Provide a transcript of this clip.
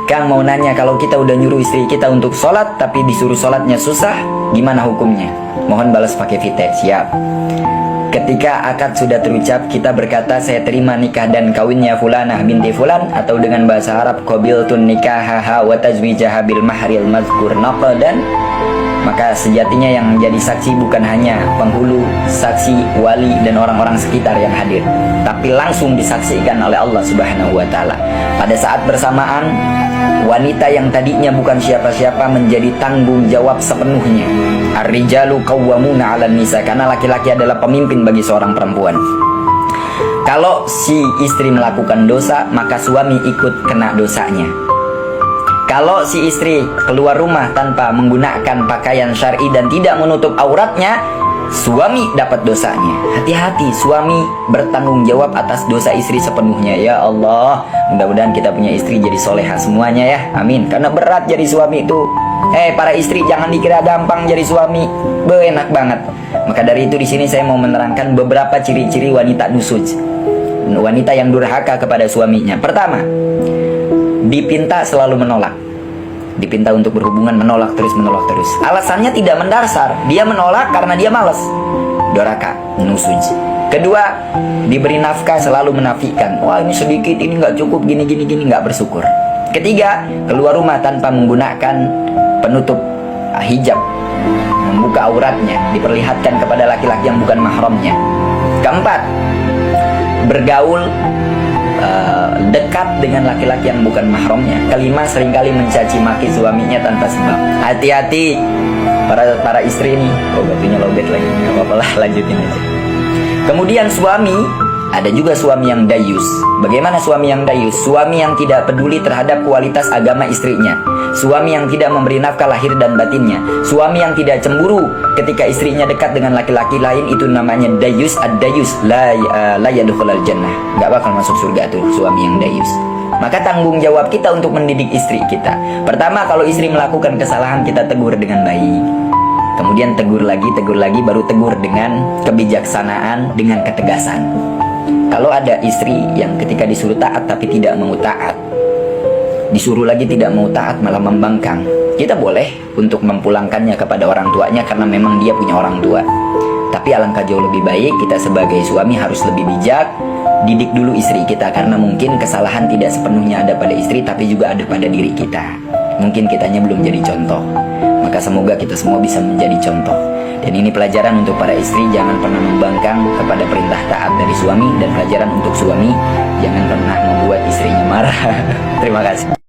Kang mau nanya, kalau kita udah nyuruh istri kita untuk sholat tapi disuruh sholatnya susah, gimana hukumnya? Mohon balas pakai vite. Siap. Ketika akad sudah terucap, kita berkata saya terima nikah dan kawinnya fulanah binti fulan, atau dengan bahasa Arab qabiltun nikahaha wa tazwijaha bil mahril mazkur naqdan, maka sejatinya yang menjadi saksi bukan hanya penghulu, saksi, wali, dan orang-orang sekitar yang hadir, tapi langsung disaksikan oleh Allah Subhanahu wa Ta'ala. Pada saat bersamaan, wanita yang tadinya bukan siapa-siapa menjadi tanggung jawab sepenuhnya. Ar-rijalu qawwamuna 'alan nisa, karena laki-laki adalah pemimpin bagi seorang perempuan. Kalau si istri melakukan dosa, maka suami ikut kena dosanya. Kalau si istri keluar rumah tanpa menggunakan pakaian syar'i dan tidak menutup auratnya, suami dapat dosanya. Hati-hati, suami bertanggung jawab atas dosa istri sepenuhnya. Ya Allah, mudah-mudahan kita punya istri jadi soleha semuanya ya. Amin. Karena berat jadi suami itu. Para istri, jangan dikira gampang jadi suami. Enak banget. Maka dari itu di sini saya mau menerangkan beberapa ciri-ciri wanita nusuj. Wanita yang durhaka kepada suaminya. Pertama, dipinta selalu menolak. Dipinta untuk berhubungan, menolak terus. Alasannya tidak mendasar. Dia menolak karena dia malas. Durhaka, nusuj. Kedua, diberi nafkah selalu menafikan. Wah, ini sedikit, ini nggak cukup, gini, nggak bersyukur. Ketiga, keluar rumah tanpa menggunakan penutup hijab, membuka auratnya, diperlihatkan kepada laki-laki yang bukan mahramnya. Keempat, bergaul dekat dengan laki-laki yang bukan mahramnya. Kelima, seringkali mencaci maki suaminya tanpa sebab. Hati-hati para istri ini. Oh, batunya lobet lagi, nggak apa-apa lah, lanjutin aja. Kemudian suami, ada juga suami yang dayus. Bagaimana suami yang dayus? Suami yang tidak peduli terhadap kualitas agama istrinya. Suami yang tidak memberi nafkah lahir dan batinnya. Suami yang tidak cemburu ketika istrinya dekat dengan laki-laki lain, itu namanya dayus. Ad-dayus la yadkhulul jannah. Gak bakal masuk surga tuh suami yang dayus. Maka tanggung jawab kita untuk mendidik istri kita. Pertama, kalau istri melakukan kesalahan, kita tegur dengan baik. Kemudian tegur lagi, baru tegur dengan kebijaksanaan, dengan ketegasan. Kalau ada istri yang ketika disuruh taat tapi tidak mau taat, disuruh lagi tidak mau taat, malah membangkang, kita boleh untuk memulangkannya kepada orang tuanya karena memang dia punya orang tua. Tapi alangkah jauh lebih baik kita sebagai suami harus lebih bijak, didik dulu istri kita, karena mungkin kesalahan tidak sepenuhnya ada pada istri tapi juga ada pada diri kita. Mungkin kitanya belum jadi contoh. Maka semoga kita semua bisa menjadi contoh. Dan ini pelajaran untuk para istri, jangan pernah membangkang kepada perintah taat dari suami. Dan pelajaran untuk suami, jangan pernah membuat istrinya marah. Terima kasih.